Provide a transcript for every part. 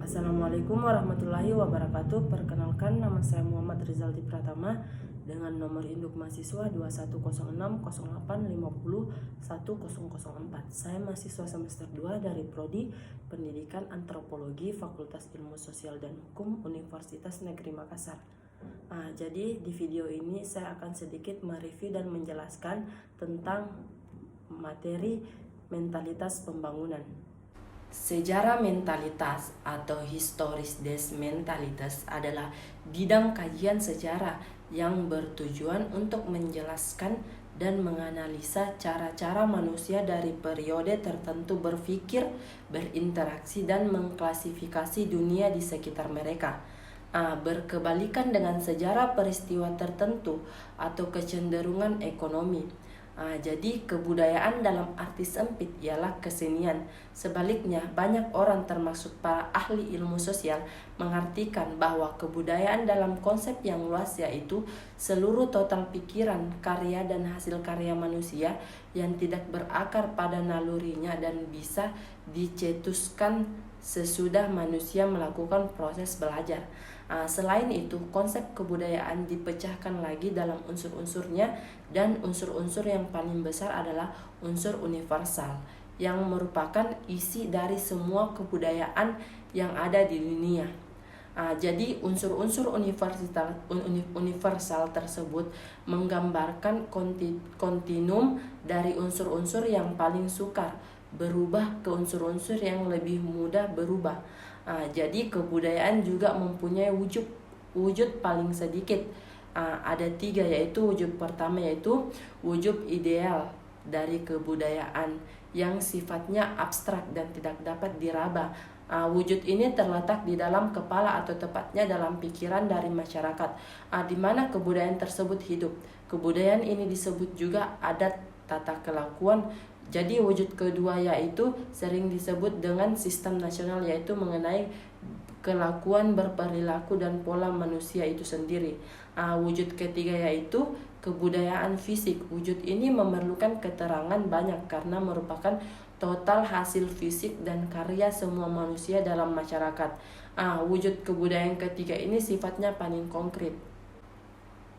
Assalamualaikum warahmatullahi wabarakatuh. Perkenalkan, nama saya Muhammad Rizaldi Pratama dengan nomor induk mahasiswa 210608501004. Saya mahasiswa semester 2 dari Prodi Pendidikan Antropologi Fakultas Ilmu Sosial dan Hukum Universitas Negeri Makassar. Jadi di video ini saya akan sedikit mereview dan menjelaskan tentang materi mentalitas pembangunan. Sejarah mentalitas atau historis des mentalitas adalah bidang kajian sejarah yang bertujuan untuk menjelaskan dan menganalisa cara-cara manusia dari periode tertentu berpikir, berinteraksi, dan mengklasifikasi dunia di sekitar mereka. Berkebalikan dengan sejarah peristiwa tertentu atau kecenderungan ekonomi. Jadi kebudayaan dalam arti sempit ialah kesenian. Sebaliknya, banyak orang termasuk para ahli ilmu sosial mengartikan bahwa kebudayaan dalam konsep yang luas yaitu seluruh total pikiran, karya, dan hasil karya manusia yang tidak berakar pada nalurinya dan bisa dicetuskan sesudah manusia melakukan proses belajar. Selain itu, konsep kebudayaan dipecahkan lagi dalam unsur-unsurnya, dan unsur-unsur yang paling besar adalah unsur universal yang merupakan isi dari semua kebudayaan yang ada di dunia. Jadi unsur-unsur universal tersebut menggambarkan kontinum dari unsur-unsur yang paling sukar berubah ke unsur-unsur yang lebih mudah berubah. Jadi kebudayaan juga mempunyai wujud paling sedikit. Ada 3, yaitu wujud pertama yaitu wujud ideal dari kebudayaan yang sifatnya abstrak dan tidak dapat diraba. Wujud ini terletak di dalam kepala atau tepatnya dalam pikiran dari masyarakat, di mana kebudayaan tersebut hidup. Kebudayaan ini disebut juga adat tata kelakuan. Jadi wujud kedua yaitu sering disebut dengan sistem nasional, yaitu mengenai kelakuan, berperilaku, dan pola manusia itu sendiri. Wujud ketiga yaitu kebudayaan fisik. Wujud ini memerlukan keterangan banyak karena merupakan total hasil fisik dan karya semua manusia dalam masyarakat. Wujud kebudayaan ketiga ini sifatnya paling konkret.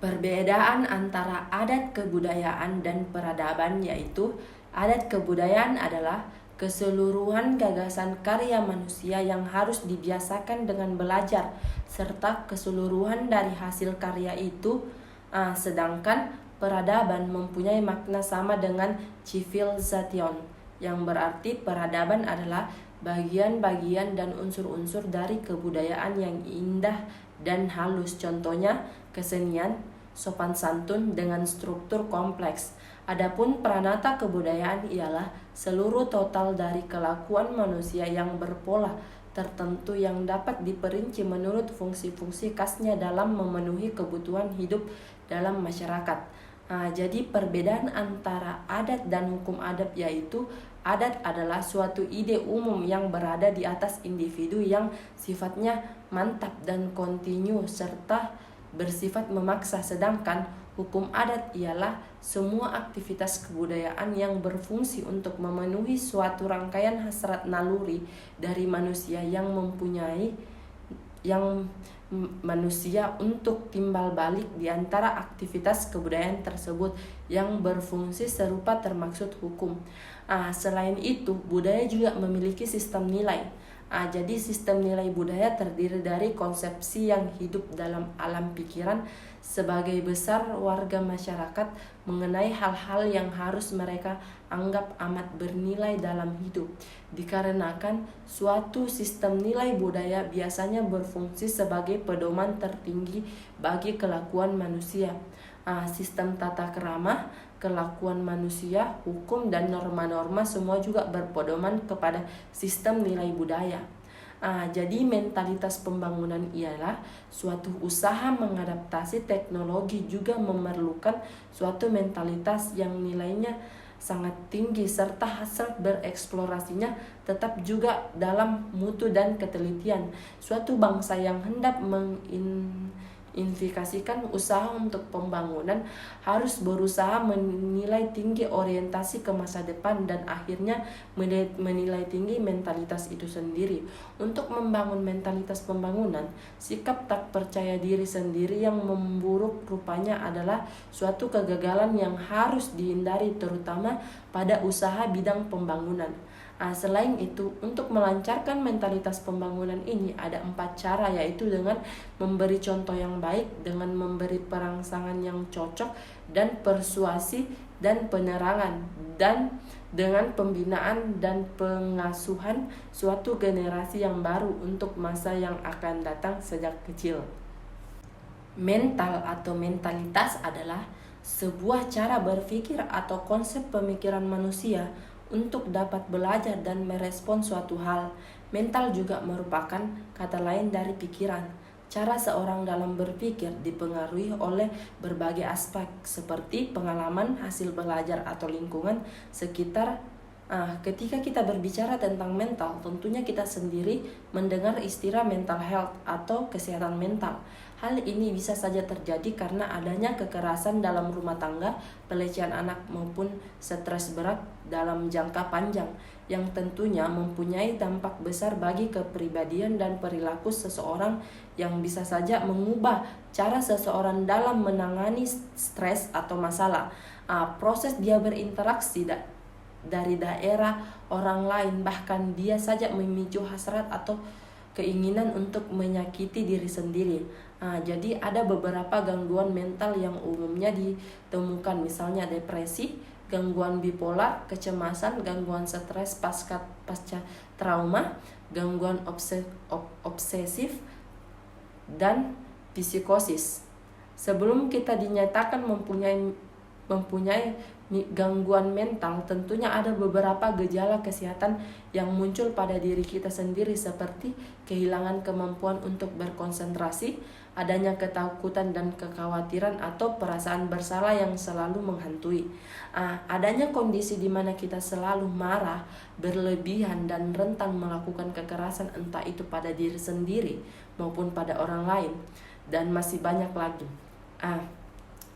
Perbedaan antara adat kebudayaan dan peradaban yaitu adat kebudayaan adalah keseluruhan gagasan karya manusia yang harus dibiasakan dengan belajar serta keseluruhan dari hasil karya itu, sedangkan peradaban mempunyai makna sama dengan civilization, yang berarti peradaban adalah bagian-bagian dan unsur-unsur dari kebudayaan yang indah dan halus, contohnya kesenian, sopan santun dengan struktur kompleks. Adapun pranata kebudayaan ialah seluruh total dari kelakuan manusia yang berpola tertentu yang dapat diperinci menurut fungsi-fungsi khasnya dalam memenuhi kebutuhan hidup dalam masyarakat. Jadi perbedaan antara adat dan hukum adat yaitu adat adalah suatu ide umum yang berada di atas individu yang sifatnya mantap dan kontinu serta bersifat memaksa, sedangkan hukum adat ialah semua aktivitas kebudayaan yang berfungsi untuk memenuhi suatu rangkaian hasrat naluri dari manusia yang manusia untuk timbal balik di antara aktivitas kebudayaan tersebut yang berfungsi serupa termaksud hukum. Selain itu, budaya juga memiliki sistem nilai. Jadi sistem nilai budaya terdiri dari konsepsi yang hidup dalam alam pikiran sebagai besar warga masyarakat mengenai hal-hal yang harus mereka anggap amat bernilai dalam hidup. Dikarenakan suatu sistem nilai budaya biasanya berfungsi sebagai pedoman tertinggi bagi kelakuan manusia. Sistem tata krama, kelakuan manusia, hukum, dan norma-norma semua juga berpedoman kepada sistem nilai budaya. Jadi mentalitas pembangunan ialah suatu usaha mengadaptasi teknologi juga memerlukan suatu mentalitas yang nilainya sangat tinggi serta hasil bereksplorasinya tetap juga dalam mutu dan ketelitian. Suatu bangsa yang hendak menginvestasikan usaha untuk pembangunan harus berusaha menilai tinggi orientasi ke masa depan dan akhirnya menilai tinggi mentalitas itu sendiri. Untuk membangun mentalitas pembangunan, sikap tak percaya diri sendiri yang memburuk rupanya adalah suatu kegagalan yang harus dihindari terutama pada usaha bidang pembangunan. Selain itu, untuk melancarkan mentalitas pembangunan ini ada 4 cara, yaitu dengan memberi contoh yang baik, dengan memberi perangsangan yang cocok dan persuasi dan penerangan, dan dengan pembinaan dan pengasuhan suatu generasi yang baru untuk masa yang akan datang sejak kecil. Mental atau mentalitas adalah sebuah cara berpikir atau konsep pemikiran manusia untuk dapat belajar dan merespon suatu hal. Mental juga merupakan kata lain dari pikiran. Cara seorang dalam berpikir dipengaruhi oleh berbagai aspek seperti pengalaman, hasil belajar atau lingkungan sekitar. Ketika kita berbicara tentang mental, tentunya kita sendiri mendengar istilah mental health atau kesehatan mental. Hal ini bisa saja terjadi karena adanya kekerasan dalam rumah tangga, pelecehan anak maupun stres berat dalam jangka panjang yang tentunya mempunyai dampak besar bagi kepribadian dan perilaku seseorang yang bisa saja mengubah cara seseorang dalam menangani stres atau masalah. Proses dia berinteraksi dari daerah orang lain, bahkan dia saja memicu hasrat atau keinginan untuk menyakiti diri sendiri. Jadi ada beberapa gangguan mental yang umumnya ditemukan, misalnya depresi, gangguan bipolar, kecemasan, gangguan stres pasca trauma, gangguan obsesif, dan psikosis. Sebelum kita dinyatakan mempunyai gangguan mental, tentunya ada beberapa gejala kesehatan yang muncul pada diri kita sendiri seperti kehilangan kemampuan untuk berkonsentrasi, adanya ketakutan dan kekhawatiran atau perasaan bersalah yang selalu menghantui. Adanya kondisi di mana kita selalu marah, berlebihan dan rentan melakukan kekerasan entah itu pada diri sendiri maupun pada orang lain, dan masih banyak lagi.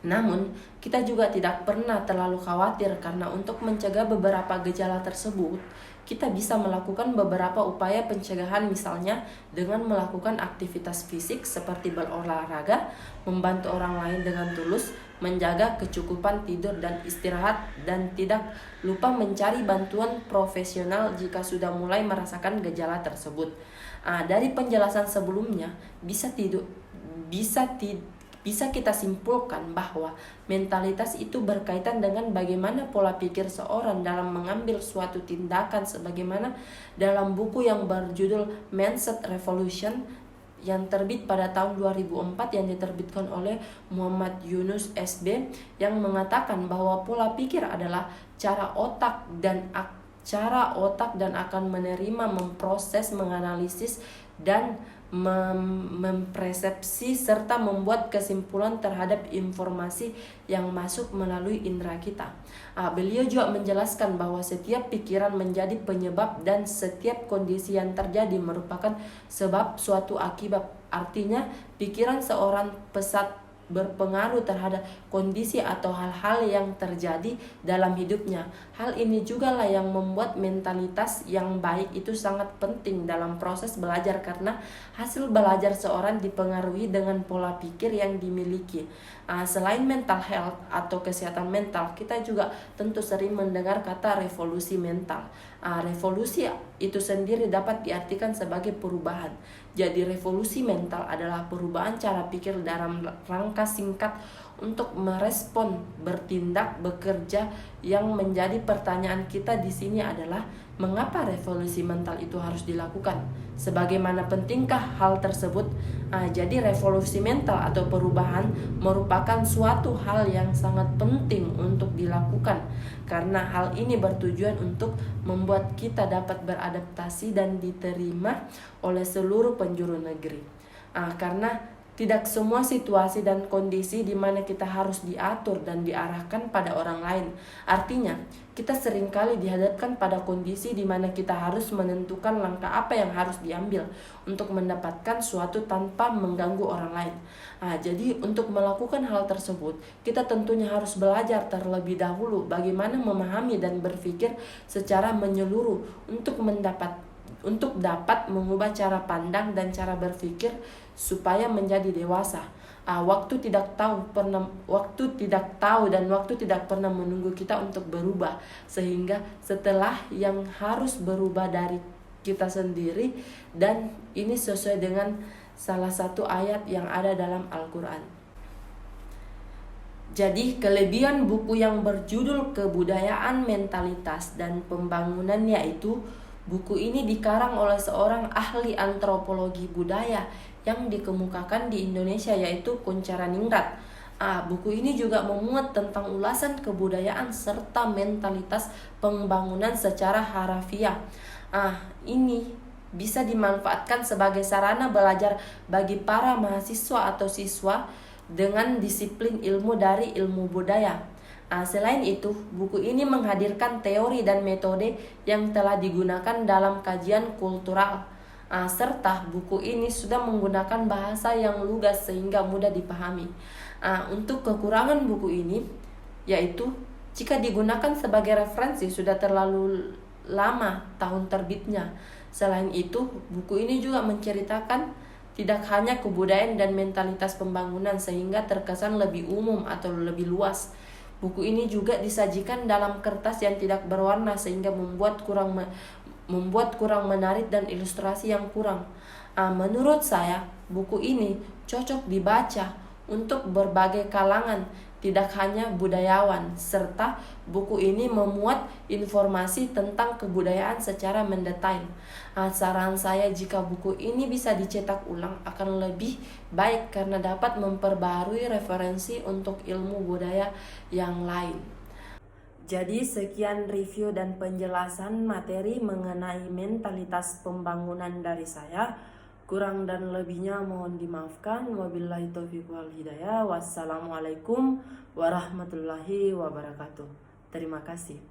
Namun, kita juga tidak pernah terlalu khawatir karena untuk mencegah beberapa gejala tersebut, kita bisa melakukan beberapa upaya pencegahan, misalnya dengan melakukan aktivitas fisik seperti berolahraga, membantu orang lain dengan tulus, menjaga kecukupan tidur dan istirahat, dan tidak lupa mencari bantuan profesional jika sudah mulai merasakan gejala tersebut. Dari penjelasan sebelumnya, bisa kita simpulkan bahwa mentalitas itu berkaitan dengan bagaimana pola pikir seorang dalam mengambil suatu tindakan, sebagaimana dalam buku yang berjudul Mindset Revolution yang terbit pada tahun 2004 yang diterbitkan oleh Muhammad Yunus SB, yang mengatakan bahwa pola pikir adalah cara otak dan akan menerima, memproses, menganalisis, dan mempersepsi serta membuat kesimpulan terhadap informasi yang masuk melalui indera kita. Beliau juga menjelaskan bahwa setiap pikiran menjadi penyebab dan setiap kondisi yang terjadi merupakan sebab suatu akibat. Artinya, pikiran seorang pesat berpengaruh terhadap kondisi atau hal-hal yang terjadi dalam hidupnya. Hal ini juga lah yang membuat mentalitas yang baik itu sangat penting dalam proses belajar, karena hasil belajar seorang dipengaruhi dengan pola pikir yang dimiliki. Selain mental health atau kesehatan mental, kita juga tentu sering mendengar kata revolusi mental. Revolusi itu sendiri dapat diartikan sebagai perubahan. Jadi revolusi mental adalah perubahan cara pikir dalam rangka singkat untuk merespon, bertindak, bekerja. Yang menjadi pertanyaan kita di sini adalah mengapa revolusi mental itu harus dilakukan? Sebagaimana pentingkah hal tersebut? Jadi revolusi mental atau perubahan merupakan suatu hal yang sangat penting untuk dilakukan, karena hal ini bertujuan untuk membuat kita dapat beradaptasi dan diterima oleh seluruh penjuru negeri. Karena Tidak semua situasi dan kondisi di mana kita harus diatur dan diarahkan pada orang lain. Artinya, kita seringkali dihadapkan pada kondisi di mana kita harus menentukan langkah apa yang harus diambil untuk mendapatkan suatu tanpa mengganggu orang lain. Jadi untuk melakukan hal tersebut, kita tentunya harus belajar terlebih dahulu bagaimana memahami dan berpikir secara menyeluruh untuk dapat mengubah cara pandang dan cara berpikir supaya menjadi dewasa. Waktu tidak tahu dan waktu tidak pernah menunggu kita untuk berubah, sehingga setelah yang harus berubah dari kita sendiri, dan ini sesuai dengan salah satu ayat yang ada dalam Al-Quran. Jadi kelebihan buku yang berjudul Kebudayaan, Mentalitas, dan Pembangunan yaitu buku ini dikarang oleh seorang ahli antropologi budaya yang dikemukakan di Indonesia, yaitu Kuncharaningrat. Buku ini juga memuat tentang ulasan kebudayaan serta mentalitas pembangunan secara harafiah. Ini bisa dimanfaatkan sebagai sarana belajar bagi para mahasiswa atau siswa dengan disiplin ilmu dari ilmu budaya. Selain itu, buku ini menghadirkan teori dan metode yang telah digunakan dalam kajian kultural. Serta buku ini sudah menggunakan bahasa yang lugas sehingga mudah dipahami. Untuk kekurangan buku ini, yaitu jika digunakan sebagai referensi sudah terlalu lama tahun terbitnya. Selain itu, buku ini juga menceritakan tidak hanya kebudayaan dan mentalitas pembangunan sehingga terkesan lebih umum atau lebih luas. Buku ini juga disajikan dalam kertas yang tidak berwarna sehingga membuat kurang menarik dan ilustrasi yang kurang. Menurut saya, buku ini cocok dibaca untuk berbagai kalangan, tidak hanya budayawan, serta buku ini memuat informasi tentang kebudayaan secara mendetail. Saran saya jika buku ini bisa dicetak ulang akan lebih baik karena dapat memperbarui referensi untuk ilmu budaya yang lain. Jadi sekian review dan penjelasan materi mengenai mentalitas pembangunan dari saya. Kurang dan lebihnya mohon dimaafkan. Wabillahi taufiq wal hidayah. Wassalamualaikum warahmatullahi wabarakatuh. Terima kasih.